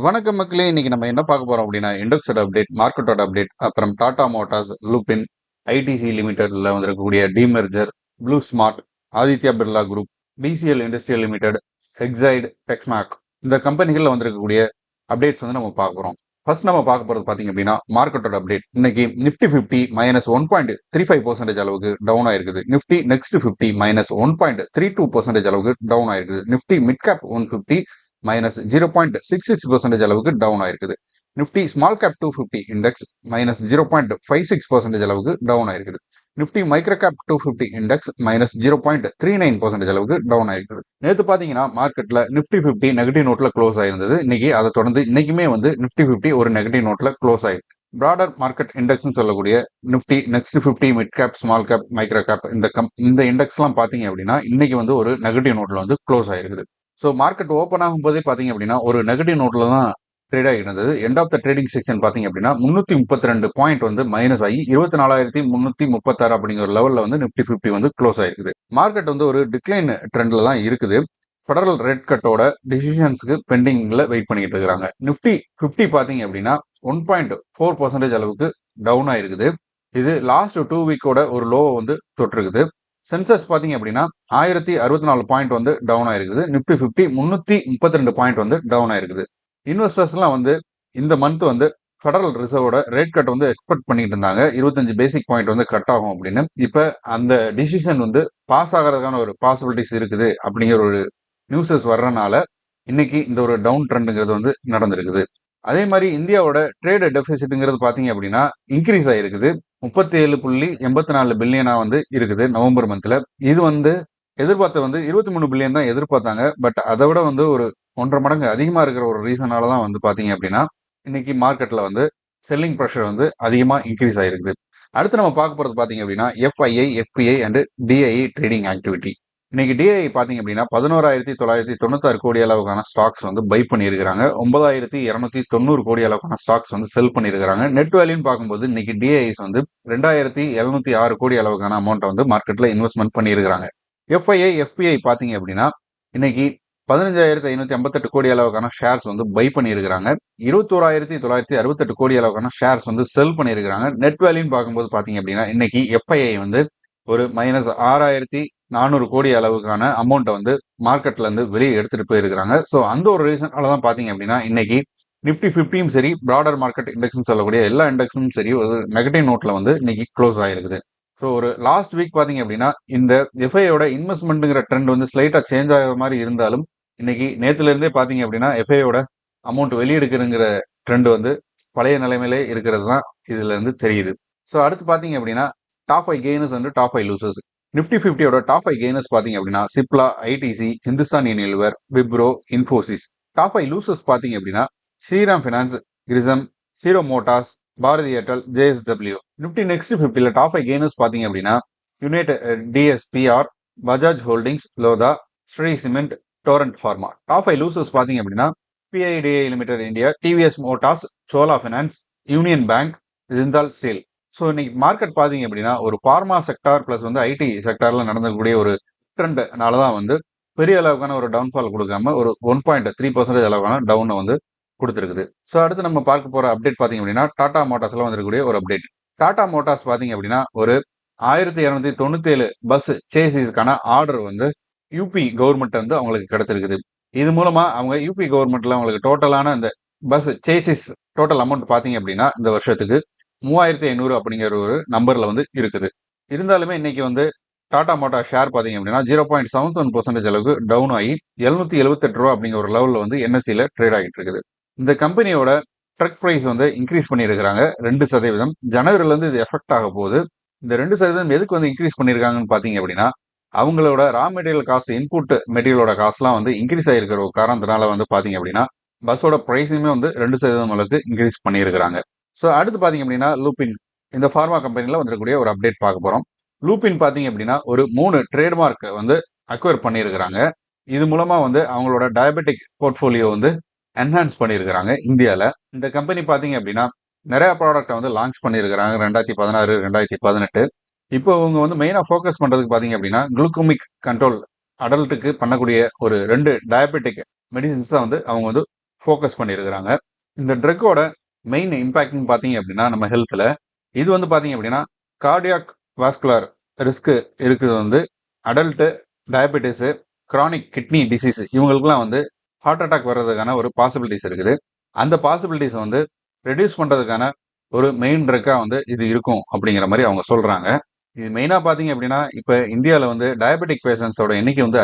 வணக்கம் மக்களே! இன்னைக்கு நம்ம என்ன பார்க்க போறோம் அப்படின்னா, இண்டெக்ஸோட அப்டேட், மார்க்கெட்டோட அப்டேட், அப்புறம் டாடா மோட்டார்ஸ், லூபின், ஐடிசி லிமிடெட்ல வந்திருக்கக்கூடிய demerger, Blue Smart, Aditya Birla group, BCL industrial limited, Exide, Texmac இந்த கம்பெனிகள்ல வந்திருக்கக்கூடிய அப்டேட்ஸ் வந்து நம்ம பார்க்க போறோம். ஃபர்ஸ்ட் நம்ம பார்க்க போறது பார்த்தீங்க அப்படின்னா, மார்க்கெட்டோட அப்டேட். இன்னைக்கு நிஃப்டி 50 -1.35% அளவுக்கு டவுன் ஆயிருக்குது. நிஃப்டி நெக்ஸ்ட் 50 -1.32% அளவுக்கு டவுன் ஆயிருக்குது. நிஃப்டி மிட் கேப் 150 -0.66% அளவுக்கு டவுன் ஆயிருக்குது. நிஃப்டி ஸ்மால் கேப் 250 இண்டெக்ஸ் -0.56% அளவுக்கு டவுன் ஆயிருக்குது. நிஃப்டி மைக்ரோ கேப் 250 இண்டெக்ஸ் -0.39% அளவுக்கு டவுன் ஆயிருக்குது. நேற்று பாத்தீங்கன்னா மார்க்கெட்ல நிஃப்டி 50 நெகட்டிவ் நோட்ல க்ளோஸ் ஆயிருந்தது. இன்னைக்கு அதை தொடர்ந்து இன்னைக்குமே வந்து நிஃப்டி 50 ஒரு நெகட்டிவ் நோட்ல க்ளோஸ் ஆயிருக்கு. பிராடர் மார்க்கெட் இண்டெக்ஸ் சொல்லக்கூடிய Nifty next 50 mid cap small cap micro gap இந்த இண்டெக்ஸ் எல்லாம் பாத்தீங்க அப்படின்னா இன்னைக்கு வந்து ஒரு நெகட்டிவ் நோட்ல வந்து க்ளோஸ் ஆயிருக்குது. ஸோ மார்க்கெட் ஓப்பன் ஆகும்போதே பார்த்தீங்க அப்படின்னா ஒரு நெகட்டிவ் நோட்ல தான் ட்ரேட் ஆகிட்டு இருந்தது. End of the trading section பார்த்தீங்க அப்படின்னா 332 பாயிண்ட் வந்து மைனஸ் ஆகி 24,336 அப்படிங்கிற ஒரு லெவலில் வந்து நிஃப்டி 50 வந்து க்ளோஸ் ஆயிருக்குது. மார்க்கெட் வந்து ஒரு டிக்ளைன் ட்ரெண்ட்ல தான் இருக்குது. ஃபெடரல் ரேட் கட்டோட டிசிஷன்ஸ்க்கு பெண்டிங்ல வெயிட் பண்ணிட்டு இருக்காங்க. நிஃப்டி 50 பார்த்தீங்க அப்படின்னா 1.4% அளவுக்கு டவுன் ஆயிருக்குது. இது லாஸ்ட் 2 வீக்கோட ஒரு லோவை வந்து தொட்டிருக்குது. சென்சஸ் பாத்தீங்க அப்படின்னா 1064 பாயிண்ட் வந்து டவுன் ஆயிருக்குது. நிப்டி 50 332 பாயிண்ட் வந்து டவுன் ஆயிருக்குது. இன்வெஸ்டர்ஸ் எல்லாம் வந்து இந்த மந்த் வந்து ஃபெடரல் ரிசர்வோட ரேட் கட் வந்து எக்ஸ்பெக்ட் பண்ணிட்டு இருந்தாங்க. 25 பேசிக் பாயிண்ட் வந்து கட் ஆகும் அப்படின்னு. இப்ப அந்த டிசிஷன் வந்து பாஸ் ஆகிறதுக்கான ஒரு பாசிபிலிட்டிஸ் இருக்குது அப்படிங்கிற ஒரு நியூஸஸ் வர்றதுனால இன்னைக்கு இந்த ஒரு டவுன் ட்ரெண்டுங்கிறது வந்து நடந்திருக்குது. அதே மாதிரி இந்தியாவோட ட்ரேட் டெபிசிட்ங்கிறது பாத்தீங்க அப்படின்னா இன்க்ரீஸ் ஆயிருக்குது. 37.84 பில்லியனா வந்து இருக்குது நவம்பர் மந்த்ல. இது வந்து எதிர்பார்த்த வந்து 23 பில்லியன் தான் எதிர்பார்த்தாங்க. பட் அதை விட வந்து ஒரு 1.5 மடங்கு அதிகமா இருக்கிற ஒரு ரீசனால தான் வந்து பாத்தீங்க அப்படின்னா இன்னைக்கு மார்க்கெட்ல வந்து செல்லிங் ப்ரெஷர் வந்து அதிகமா இன்க்ரீஸ் ஆயிருக்குது. அடுத்து நம்ம பார்க்க போறது பாத்தீங்க அப்படின்னா FII, FBI and DII trading activity. இன்னைக்கு டிஐ பாத்தீங்க அப்படின்னா 11,996 கோடி அளவுக்கான ஸ்டாக்ஸ் வந்து பை பண்ணியிருக்காங்க. 9,290 கோடி அளவுக்கான ஸ்டாக்ஸ் வந்து செல் பண்ணியிருக்காங்க. நெட் வேல்யூன்னு பார்க்கும்போது இன்னைக்கு டிஐஸ் வந்து 2,706 கோடி அளவுக்கான அமௌண்ட் வந்து மார்க்கெட்ல இன்வெஸ்ட்மெண்ட் பண்ணியிருக்காங்க. எஃப்ஐஐ, எஃபிஐ பாத்தீங்க அப்படின்னா இன்னைக்கு 15,558 கோடி அளவுக்கான ஷேர்ஸ் வந்து பை பண்ணியிருக்காங்க. 21,968 கோடி அளவுக்கான ஷேர்ஸ் வந்து செல் பண்ணியிருக்காங்க. நெட் வேல்யூன்னு பார்க்கும்போது பாத்தீங்க அப்படின்னா இன்னைக்கு எஃப்ஐஐ வந்து ஒரு -6,400 கோடி அளவுக்கான அமௌண்ட்டை வந்து மார்க்கெட்ல இருந்து வெளியே எடுத்துட்டு போயிருக்காங்க. ஸோ அந்த ஒரு ரீசனால தான் பாத்தீங்க அப்படின்னா இன்னைக்கு நிப்டி 50யும் சரி, பிராடர் மார்க்கெட் இண்டெக்ஸ் சொல்லக்கூடிய எல்லா இண்டெக்ஸும் சரி ஒரு நெகட்டிவ் நோட்ல வந்து இன்னைக்கு க்ளோஸ் ஆயிருக்குது. ஸோ ஒரு லாஸ்ட் வீக் பாத்தீங்க அப்படின்னா இந்த எஃப்ஐயோட இன்வெஸ்ட்மெண்ட்டுங்கிற ட்ரெண்ட் வந்து ஸ்லைட்டா சேஞ்ச் ஆகிற மாதிரி இருந்தாலும் இன்னைக்கு நேத்துல இருந்தே பாத்தீங்க அப்படின்னா எஃப்ஐயோட அமௌண்ட் வெளியெடுக்கிறங்கிற ட்ரெண்ட் வந்து பழைய நிலைமையிலே இருக்கிறது தான் இதுல இருந்து தெரியுது. ஸோ அடுத்து பாத்தீங்க அப்படின்னா top 5 gainers and top 5 losers. Nifty 50யோட டாப் 5 கெய்னர்ஸ் பாத்தீங்க அப்படின்னா Cipla, ITC, Hindustan Unilever, Wipro, Infosys. Top 5 losers பாத்தீங்க அப்படின்னா Shriram finance, Grasim, Hero Motors, Bharti Airtel, JSW. Nifty next 50ல டாப் 5 கெய்னர்ஸ் பாத்தீங்க அப்படின்னா United DSPR, Bajaj holdings, Lodha, Shree cement, Torrent pharma. Top 5 losers பாத்தீங்க அப்படின்னா பிஐடிஐ limited India, TVS Motors, Chola finance, Union Bank, Jindal steel. So இன்னைக்கு market பாத்தீங்க அப்படின்னா ஒரு பார்மா செக்டார் பிளஸ் வந்து ஐடி செக்டார்ல நடந்தக்கூடிய ஒரு ட்ரெண்ட்னால தான் வந்து பெரிய அளவுக்கான ஒரு டவுன்ஃபால் கொடுக்காம ஒரு 1.3% அளவுக்கான டவுனை வந்து கொடுத்துருக்குது. ஸோ அடுத்து நம்ம பார்க்க போற அப்டேட் பாத்தீங்க அப்படின்னா டாடா மோட்டார்ஸ்ல வந்திருக்கக்கூடிய ஒரு அப்டேட். டாடா மோட்டார்ஸ் பாத்தீங்க அப்படின்னா ஒரு 1,297 பஸ் சேசிஸ்க்கான ஆர்டர் வந்து யூபி கவர்மெண்ட் வந்து அவங்களுக்கு கிடைச்சிருக்குது. இது மூலமா அவங்க யூபி கவர்மெண்ட்ல அவங்களுக்கு டோட்டலான அந்த பஸ் சேசிஸ் டோட்டல் அமௌண்ட் பாத்தீங்க அப்படின்னா இந்த வருஷத்துக்கு 3,500 அப்படிங்கிற ஒரு நம்பர்ல வந்து இருக்குது. இருந்தாலுமே இன்னைக்கு வந்து டாடா மோட்டார் ஷேர் பாத்தீங்க அப்படின்னா 0.77% அளவுக்கு டவுன் ஆகி 778 ரூபா அப்படிங்கிற ஒரு லெவல்ல வந்து என்எஸ்சில ட்ரேட் ஆகிட்டு இருக்குது. இந்த கம்பெனியோட ட்ரக் பிரைஸ் வந்து இன்க்ரீஸ் பண்ணியிருக்கிறாங்க 2%. ஜனவரில இருந்து இது எஃபெக்ட் ஆக போகுது. இந்த 2% எதுக்கு வந்து இன்க்ரீஸ் பண்ணியிருக்காங்கன்னு பாத்தீங்க அப்படின்னா அவங்களோட ரா மெட்டீரியல் காஸ்ட், இன்புட் மெட்டீரியலோட காஸ்ட்லாம் வந்து இன்க்ரீஸ் ஆகிருக்கிற ஒரு காரணத்தினால வந்து பாத்தீங்க அப்படின்னா பஸ்ஸோட பிரைஸுமே வந்து 2% அளவுக்கு இன்க்ரீஸ் பண்ணியிருக்கிறாங்க. ஸோ அடுத்து பாத்தீங்க அப்படின்னா லூபின் இந்த ஃபார்மா கம்பெனில வந்துருக்கூடிய ஒரு அப்டேட் பார்க்க போறோம். லூபின் பாத்தீங்க அப்படின்னா ஒரு 3 ட்ரேட்மார்க் வந்து அக்வயர் பண்ணியிருக்கிறாங்க. இது மூலமா வந்து அவங்களோட டயபெட்டிக் போர்ட்ஃபோலியோ வந்து என்ஹான்ஸ் பண்ணியிருக்கிறாங்க இந்தியால. இந்த கம்பெனி பாத்தீங்க அப்படின்னா நிறைய ப்ராடக்ட் வந்து லான்ச் பண்ணியிருக்கிறாங்க 2016, 2018. இப்போ அவங்க வந்து மெயினா ஃபோக்கஸ் பண்றதுக்கு பாத்தீங்க அப்படின்னா குளுக்கோமிக் கண்ட்ரோல் அடல்ட்டுக்கு பண்ணக்கூடிய ஒரு 2 டயபெட்டிக் மெடிசின்ஸ் தான் வந்து அவங்க வந்து ஃபோக்கஸ் பண்ணியிருக்கிறாங்க. இந்த ட்ரக்கோட மெயின் இம்பாக்ட்னு பார்த்தீங்க அப்படின்னா நம்ம ஹெல்த்தில் இது வந்து பார்த்தீங்க அப்படின்னா கார்டியாக் வாஸ்குலர் ரிஸ்க் இருக்குது வந்து adult, diabetes, chronic kidney disease இவங்களுக்குலாம் வந்து ஹார்ட் அட்டாக் வர்றதுக்கான ஒரு பாசிபிலிட்டிஸ் இருக்குது. அந்த பாசிபிலிட்டிஸை வந்து ரெடியூஸ் பண்ணுறதுக்கான ஒரு மெயின் ட்ரக்காக வந்து இது இருக்கும் அப்படிங்கிற மாதிரி அவங்க சொல்கிறாங்க. இது மெயினாக பார்த்தீங்க அப்படின்னா இப்போ இந்தியாவில் வந்து டயபெட்டிக் பேஷண்ட்ஸோட எண்ணிக்கை வந்து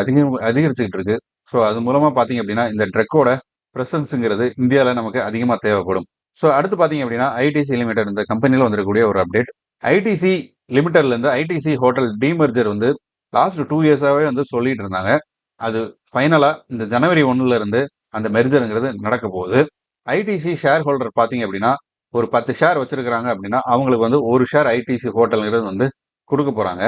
அதிகரிச்சுக்கிட்டு இருக்கு. ஸோ அது மூலமாக பார்த்தீங்க அப்படின்னா இந்த ட்ரக்கோட ப்ரெசன்ஸுங்கிறது இந்தியாவில் நமக்கு அதிகமாக தேவைப்படும். ஸோ அடுத்து பார்த்தீங்க அப்படின்னா ஐடிசி லிமிடெட் இந்த கம்பெனியில் வந்திருக்கக்கூடிய ஒரு அப்டேட். ஐடிசி லிமிடெட்லேருந்து ஐடிசி ஹோட்டல் டிமர்ஜர் வந்து லாஸ்ட் 2 இயர்ஸாகவே வந்து சொல்லிட்டு இருந்தாங்க. அது ஃபைனலாக இந்த ஜனவரி 1 இருந்து அந்த மெர்ஜருங்கிறது நடக்க போகுது. ஐடிசி ஷேர் ஹோல்டர் பார்த்தீங்க அப்படின்னா ஒரு 10 ஷேர் வச்சிருக்கிறாங்க அப்படின்னா அவங்களுக்கு வந்து ஒரு ஷேர் ஐடிசி ஹோட்டல்ங்கிறது வந்து கொடுக்க போகிறாங்க.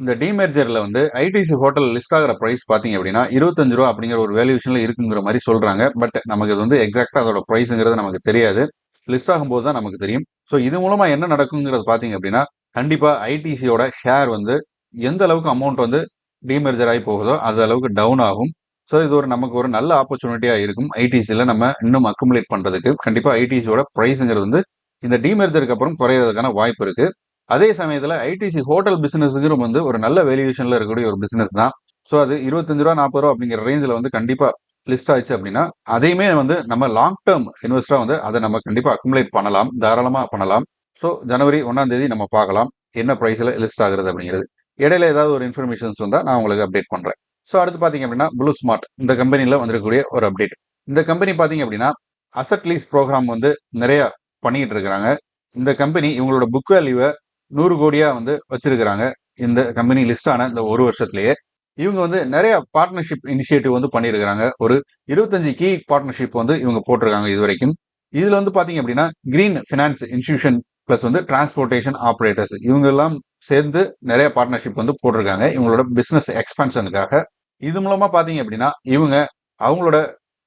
இந்த டிமெர்ஜரில் வந்து ஐடிசி ஹோட்டல் லிஸ்ட் ஆகிற ப்ரைஸ் பார்த்தீங்க அப்படின்னா 25 ரூபா அப்படிங்கிற ஒரு வேல்யூஷனில் இருக்குங்கிற மாதிரி சொல்கிறாங்க. பட் நமக்கு இது வந்து எக்ஸாக்டாக அதோட ப்ரைஸுங்கிறது நமக்கு தெரியாது. லிஸ்ட் ஆகும்போது தான் நமக்கு தெரியும். ஸோ இது மூலமாக என்ன நடக்குங்கிறது பார்த்தீங்க அப்படின்னா கண்டிப்பாக ஐடிசியோட ஷேர் வந்து எந்த அளவுக்கு அமௌண்ட் வந்து டிமெர்ஜர் ஆகி போகுதோ அது அளவுக்கு டவுன் ஆகும். ஸோ இது நமக்கு ஒரு நல்ல ஆப்பர்ச்சுனிட்டியாக இருக்கும். ஐடிசியில் நம்ம இன்னும் அக்குமுலேட் பண்ணுறதுக்கு கண்டிப்பாக ஐடிசியோட ப்ரைஸுங்கிறது வந்து இந்த டிமெர்ஜருக்கு அப்புறம் குறையிறதுக்கான வாய்ப்பு இருக்குது. அதே சமயத்தில் ஐடிசி ஹோட்டல் பிஸ்னஸுங்கிறது வந்து ஒரு நல்ல வேல்யூஷனில் இருக்கக்கூடிய ஒரு பிஸ்னஸ் தான். ஸோ அது 25 ரூபா 40 ரூபா அப்படிங்கிற ரேஞ்சில் வந்து கண்டிப்பாக லிஸ்ட் ஆயிடுச்சு அப்படின்னா அதையுமே வந்து நம்ம லாங் டேர்ம் இன்வெஸ்டராக வந்து அதை நம்ம கண்டிப்பாக அக்குமுலேட் பண்ணலாம், தாராளமாக பண்ணலாம். ஸோ ஜனவரி 1ஆம் தேதி நம்ம பார்க்கலாம் என்ன ப்ரைஸில் லிஸ்ட் ஆகுறது அப்படிங்கிறது. இடையில ஏதாவது ஒரு இன்ஃபர்மேஷன்ஸ் வந்தால் நான் உங்களுக்கு அப்டேட் பண்ணுறேன். ஸோ அடுத்து பார்த்தீங்க அப்படின்னா ப்ளூ ஸ்மார்ட் இந்த கம்பெனியில் வந்திருக்கக்கூடிய ஒரு அப்டேட். இந்த கம்பெனி பார்த்தீங்க அப்படின்னா அசட் லீஸ் ப்ரோக்ராம் வந்து நிறைய பண்ணிட்டு இருக்கிறாங்க. இந்த கம்பெனி இவங்களோட புக் வேல்யூவை 100 கோடியா வந்து வச்சிருக்கிறாங்க. இந்த கம்பெனி லிஸ்ட் ஆன இந்த ஒரு வருஷத்துலயே இவங்க வந்து நிறைய பார்ட்னர்ஷிப் இனிஷியேட்டிவ் வந்து பண்ணியிருக்கிறாங்க. ஒரு 25 கீ பார்ட்னர்ஷிப் வந்து இவங்க போட்டிருக்காங்க இது வரைக்கும். இதுல வந்து பாத்தீங்க அப்படின்னா கிரீன் ஃபினான்ஸ் இன்ஸ்டிடியூஷன் பிளஸ் வந்து டிரான்ஸ்போர்ட்டேஷன் ஆப்ரேட்டர்ஸ் இவங்க எல்லாம் சேர்ந்து நிறைய பார்ட்னர்ஷிப் வந்து போட்டிருக்காங்க இவங்களோட பிசினஸ் எக்ஸ்பான்ஷனுக்காக. இது மூலமா பாத்தீங்க அப்படின்னா இவங்க அவங்களோட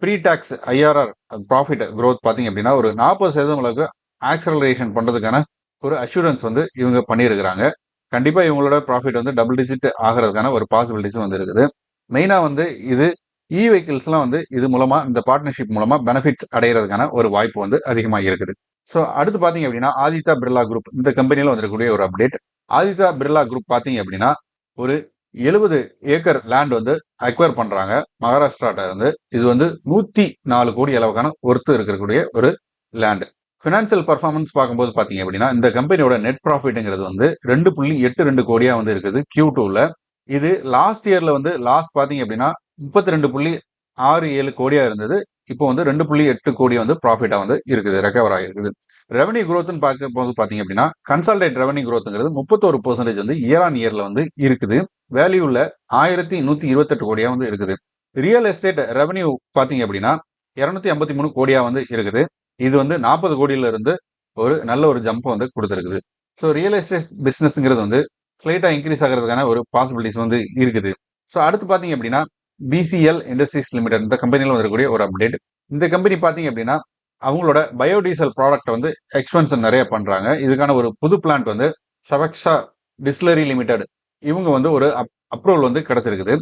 pre tax IRR profit growth பாத்தீங்க அப்படின்னா ஒரு 40% அளவுக்கு ஆக்சலரேஷன் பண்றதுக்கான ஒரு அஷூரன்ஸ் வந்து இவங்க பண்ணியிருக்கிறாங்க. கண்டிப்பா இவங்களோட ப்ராஃபிட் வந்து டபுள் டிஜிட் ஆகிறதுக்கான ஒரு பாசிபிலிட்டிஸும் வந்து இருக்குது. மெயினா வந்து இது இ வெஹிக்கிள்ஸ்லாம் வந்து இது மூலமா இந்த பார்ட்னர்ஷிப் மூலமா பெனிஃபிட் அடைகிறதுக்கான ஒரு வாய்ப்பு வந்து அதிகமாக இருக்குது. ஸோ அடுத்து பார்த்தீங்க அப்படின்னா ஆதித்யா பிர்லா குரூப் இந்த கம்பெனியில் வந்திருக்கக்கூடிய ஒரு அப்டேட். ஆதித்யா பிர்லா குரூப் பார்த்தீங்க அப்படின்னா ஒரு 70 ஏக்கர் லேண்ட் வந்து அக்வயர் பண்றாங்க மகாராஷ்டிராட்ட வந்து. இது வந்து 104 கோடி அளவுக்கான ஒர்த்து இருக்கக்கூடிய ஒரு லேண்ட். ஃபினான்சியல் பர்ஃபார்மன்ஸ் பார்க்கும்போது பார்த்தீங்க அப்படின்னா இந்த கம்பெனியோட நெட் ப்ராஃபிட்ங்கிறது வந்து 2.82 கோடியா வந்து இருக்குது Q2ல. இது லாஸ்ட் இயர்ல வந்து லாஸ்ட் பார்த்தீங்க அப்படின்னா 32.67 கோடியா இருந்தது. இப்போ வந்து 2.8 கோடி வந்து ப்ராஃபிட்டா வந்து இருக்குது, ரெக்கவர் ஆகிருக்குது. ரெவன்யூ க்ரோத்னு பார்க்கும்போது பார்த்தீங்க அப்படின்னா கன்சால்டேட் ரெவன்யூ க்ரோத்ங்கிறது 31% வந்து இயர் ஆன் இயர்ல வந்து இருக்குது. வேல்யூல 1128 கோடியா வந்து இருக்குது. ரியல் எஸ்டேட் ரெவன்யூ பார்த்தீங்க அப்படின்னா 253 கோடியா வந்து இருக்குது. இது வந்து 40 கோடியில இருந்து ஒரு நல்ல ஒரு ஜம்ப் வந்து கொடுத்துருக்குது. ஸோ ரியல் எஸ்டேட் பிஸ்னஸ்ங்கிறது வந்து ஸ்லைட்டா இன்க்ரீஸ் ஆகிறதுக்கான ஒரு பாசிபிலிட்டிஸ் வந்து இருக்குது. ஸோ அடுத்து பார்த்தீங்க அப்படின்னா பிசிஎல் இண்டஸ்ட்ரீஸ் லிமிடெட் இந்த கம்பெனியில் வரக்கூடிய ஒரு அப்டேட். இந்த கம்பெனி பார்த்தீங்க அப்படின்னா அவங்களோட பயோடீசல் ப்ராடக்ட் வந்து எக்ஸ்பென்ஷன் நிறைய பண்றாங்க. இதுக்கான ஒரு புது பிளான்ட் வந்து சவக்ஷா டிஸ்லரி லிமிடெட் இவங்க வந்து ஒரு அப்ரூவல் வந்து கிடைச்சிருக்குது.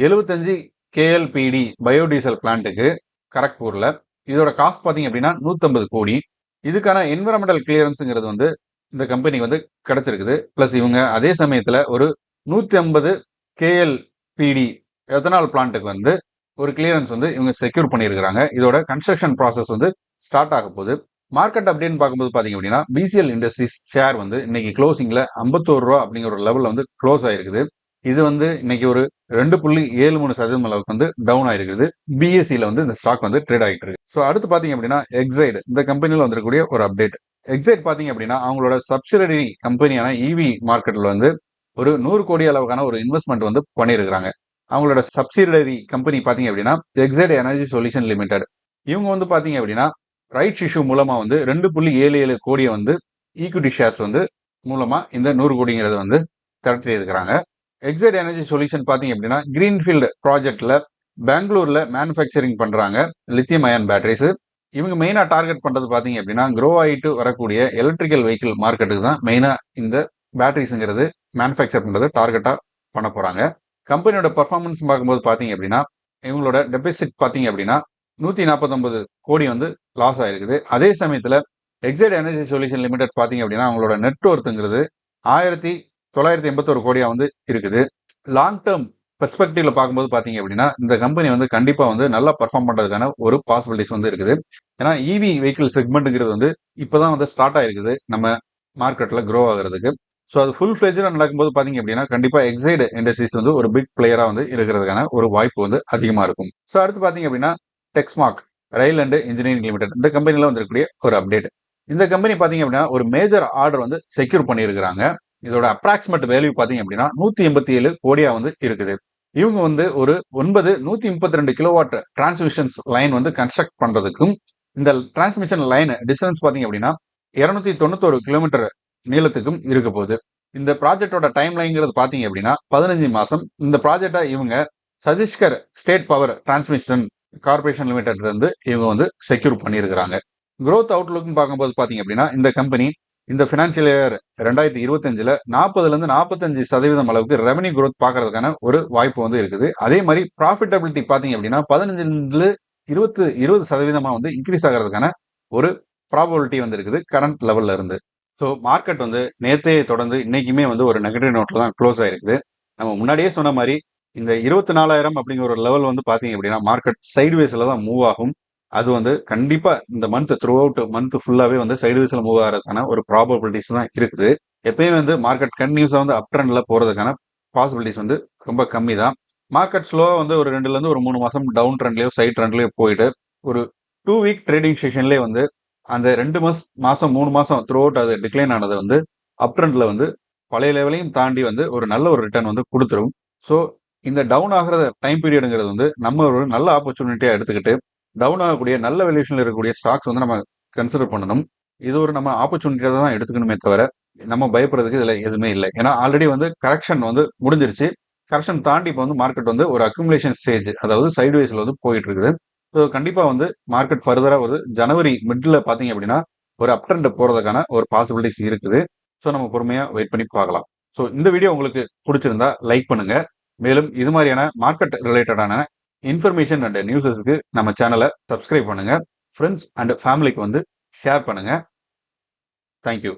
75 KLPD பயோடீசல் பிளான்ட்டுக்கு கரக்பூர்ல. இதோட காஸ்ட் பார்த்தீங்க அப்படின்னா 150 கோடி. இதுக்கான என்விரான்மெண்டல் கிளியரன்ஸுங்கிறது வந்து இந்த கம்பெனி வந்து கிடைச்சிருக்குது. பிளஸ் இவங்க அதே சமயத்தில் ஒரு 150 KLPD எத்தனால் பிளான்ட்டுக்கு வந்து ஒரு கிளியரன்ஸ் வந்து இவங்க செக்யூர் பண்ணியிருக்கிறாங்க. இதோட கன்ஸ்ட்ரக்ஷன் ப்ராசஸ் வந்து ஸ்டார்ட் ஆக போகுது. மார்க்கெட் அப்படின்னு பார்க்கும்போது பார்த்தீங்க அப்படின்னா பிசிஎல் இண்டஸ்ட்ரீஸ் ஷேர் வந்து இன்னைக்கு க்ளோசிங்ல 51 ரூபா அப்படிங்கிற ஒரு லெவலில் வந்து க்ளோஸ் ஆயிருக்குது. இது வந்து இன்னைக்கு ஒரு 2.73% அளவுக்கு வந்து டவுன் ஆயிருக்குது. பிஎஸ்சியில் வந்து இந்த ஸ்டாக் வந்து ட்ரேட் ஆகிட்டு இருக்கு. ஸோ அடுத்து பார்த்தீங்க அப்படின்னா எக்ஸைட் இந்த கம்பெனியில் வந்திருக்கக்கூடிய ஒரு அப்டேட். எக்ஸைட் பார்த்தீங்க அப்படின்னா அவங்களோட சப்சிடரி கம்பெனியான இவி மார்க்கெட்டில் வந்து ஒரு 100 கோடி அளவுக்கான ஒரு இன்வெஸ்ட்மெண்ட் வந்து பண்ணியிருக்கிறாங்க. அவங்களோட சப்சிடரி கம்பெனி பார்த்தீங்க அப்படின்னா எக்ஸைட் எனர்ஜி சொல்யூஷன் லிமிடெட். இவங்க வந்து பார்த்தீங்க அப்படின்னா ரைட்ஸ் இஷ்யூ மூலமா வந்து 2.77 கோடியை வந்து ஈக்விட்டி ஷேர்ஸ் வந்து மூலமா இந்த 100 கோடிங்கிறத வந்து திரட்டி இருக்கிறாங்க. எக்ஸைட் எனர்ஜி சொல்யூஷன் பார்த்தீங்க அப்படின்னா கிரீன்ஃபீல்டு ப்ராஜெக்ட்ல பெங்களூர்ல மேனுஃபேக்சரிங் பண்றாங்க லித்தியம் அயன் பேட்டரிஸ். இவங்க மெயினா டார்கெட் பண்றது பார்த்தீங்க அப்படின்னா க்ரோ ஆகிட்டு வரக்கூடிய எலக்ட்ரிக்கல் வெஹிக்கிள் மார்க்கெட்டுக்கு தான் மெயினா இந்த பேட்டரிஸுங்கிறது மேனுஃபேக்சர் பண்றது டார்கெட்டா பண்ண போறாங்க. கம்பெனியோட பர்ஃபார்மன்ஸ் பார்க்கும்போது பார்த்தீங்க அப்படின்னா இவங்களோட டெபிசிட் பார்த்தீங்க அப்படின்னா 149 கோடி வந்து லாஸ் ஆயிருக்குது. அதே சமயத்துல எக்ஸைட் எனர்ஜி சொல்யூஷன் லிமிடெட் பாத்தீங்க அப்படின்னா அவங்களோட நெட் ஒர்த்துங்கிறது 1981 கோடியா வந்து இருக்குது. லாங் டேர்ம் பெர்ஸ்பெக்டிவ்ல பார்க்கும்போது பாத்தீங்க அப்படின்னா இந்த கம்பெனி வந்து கண்டிப்பா வந்து நல்லா பர்ஃபார்ம் பண்றதுக்கான ஒரு பாசிபிலிட்டிஸ் வந்து இருக்குது. ஏன்னா இவி வெஹிக்கிள் செக்மெண்ட்ங்கிறது வந்து இப்பதான் வந்து ஸ்டார்ட் ஆயிருக்குது நம்ம மார்க்கெட்ல க்ரோ ஆகுறதுக்கு. ஸோ அது ஃபுல் ஃபிளெஜ்டா நடக்கும்போது பாத்தீங்க அப்படின்னா கண்டிப்பா எக்ஸைட் இண்டஸ்ட்ரீஸ் வந்து ஒரு பிக் பிளேயரா வந்து இருக்கிறதுக்கான ஒரு வாய்ப்பு வந்து அதிகமா இருக்கும். ஸோ அடுத்து பாத்தீங்க அப்படின்னா டெக்ஸ்மார்க் ரயில் அண்ட் இன்ஜினியரிங் லிமிடெட் இந்த கம்பெனில வந்திருக்கக்கூடிய ஒரு அப்டேட். இந்த கம்பெனி பாத்தீங்க அப்படின்னா ஒரு மேஜர் ஆர்டர் வந்து செக்யூர் பண்ணியிருக்கிறாங்க. இதோட அப்ராக்சிமேட் வேல்யூ பாத்தீங்க அப்படின்னா 187 கோடியா வந்து இருக்குது. இவங்க வந்து ஒரு 9 132 கிலோவாட் டிரான்ஸ்மிஷன்ஸ் லைன் வந்து கன்ஸ்ட்ரக்ட் பண்றதுக்கும் இந்த டிரான்ஸ்மிஷன் லைன் டிஸ்டன்ஸ் பாத்தீங்க அப்படின்னா 291 கிலோமீட்டர் நீளத்துக்கும் இருக்க போகுது. இந்த ப்ராஜெக்டோட டைம் லைன்ங்கிறது பாத்தீங்க அப்படின்னா 15 மாசம். இந்த ப்ராஜெக்டை இவங்க Chhattisgarh state power transmission corporation limited இருந்து இவங்க வந்து செக்யூர் பண்ணியிருக்கிறாங்க. growth அவுட்லுக்னு பார்க்கும்போது பாத்தீங்க அப்படின்னா இந்த கம்பெனி இந்த பினான்சியல் இயர் 2025ல 40ல இருந்து 45% அளவுக்கு ரெவன்யூ growth பார்க்கறதுக்கான ஒரு வாய்ப்பு வந்து இருக்குது. அதே மாதிரி ப்ராஃபிட்டபிலிட்டி பாத்தீங்க அப்படின்னா 15ல 20% வந்து இன்க்ரீஸ் ஆகிறதுக்கான ஒரு ப்ராபபிலிட்டி வந்து இருக்குது கரண்ட் லெவல்ல இருந்து. ஸோ மார்க்கெட் வந்து நேத்தே தொடர்ந்து இன்னைக்குமே வந்து ஒரு நெகட்டிவ் நோட்ல தான் க்ளோஸ் ஆயிருக்குது. நம்ம முன்னாடியே சொன்ன மாதிரி இந்த 24,000 அப்படிங்கிற ஒரு லெவல் வந்து பாத்தீங்க அப்படின்னா மார்க்கெட் சைட்வேஸ்ல தான் மூவ் ஆகும். அது வந்து கண்டிப்பா இந்த மந்த் த்ரூ அவுட் மந்த் ஃபுல்லாவே வந்து சைட்வேஸ்ல மூவ் ஆகிறதுக்கான ஒரு ப்ராபபிலிட்டிஸ் தான் இருக்குது. எப்பயுமே வந்து மார்க்கெட் கண்டினியூஸா வந்து அப் ட்ரெண்ட்ல போறதுக்கான பாசிபிலிட்டிஸ் வந்து ரொம்ப கம்மி தான். மார்க்கெட் ஸ்லோவா வந்து ஒரு 2ல இருந்து ஒரு 3 மாசம் டவுன் ட்ரெண்ட்லயோ சைட் ட்ரெண்ட்லயோ போயிட்டு ஒரு 2 வீக் ட்ரேடிங் செஷன்லேயே வந்து அந்த 2 மாசம் 3 மாசம் த்ரூ அவுட் அது டிக்ளைன் ஆனது வந்து அப் ட்ரெண்ட்ல வந்து பழைய லெவலையும் தாண்டி வந்து ஒரு நல்ல ஒரு ரிட்டர்ன் வந்து கொடுத்துரும். ஸோ இந்த டவுன் ஆகிற டைம் பீரியடுங்கிறது வந்து நம்ம ஒரு நல்ல ஆப்பர்ச்சுனிட்டியா எடுத்துக்கிட்டு டவுன் ஆகக்கூடிய நல்ல வேல்யூஷன்ல இருக்கக்கூடிய ஸ்டாக்ஸ் வந்து நம்ம கன்சிடர் பண்ணணும். இது ஒரு நம்ம ஆப்பர்ச்சுனிட்டியா தான் எடுத்துக்கணுமே தவிர நம்ம பயப்படுறதுக்கு இதுல எதுவுமே இல்லை. ஏன்னா ஆல்ரெடி வந்து கரெக்ஷன் வந்து முடிஞ்சிருச்சு. கரெக்ஷன் தாண்டி இப்போ வந்து மார்க்கெட் வந்து ஒரு அக்குமுலேஷன் ஸ்டேஜ் அதாவது சைட்வேஸ்ல வந்து போயிட்டு இருக்குது. ஸோ கண்டிப்பா வந்து மார்க்கெட் ஃபர்தரா ஒரு ஜனவரி மிட்ல பாத்தீங்க அப்படின்னா ஒரு அப் ட்ரெண்ட் போறதுக்கான ஒரு பாசிபிலிட்டிஸ் இருக்குது. ஸோ நம்ம பொறுமையா வெயிட் பண்ணி பார்க்கலாம். ஸோ இந்த வீடியோ உங்களுக்கு பிடிச்சிருந்தா லைக் பண்ணுங்க. மேலும் இது மாதிரியான மார்க்கெட் ரிலேட்டடான இன்ஃபர்மேஷன் அண்ட் நியூஸஸ்க்கு நம்ம சேனலை சப்ஸ்கிரைப் பண்ணுங்க. ஃப்ரெண்ட்ஸ் அண்ட் ஃபேமிலிக்கு வந்து ஷேர் பண்ணுங்க. தேங்க்யூ.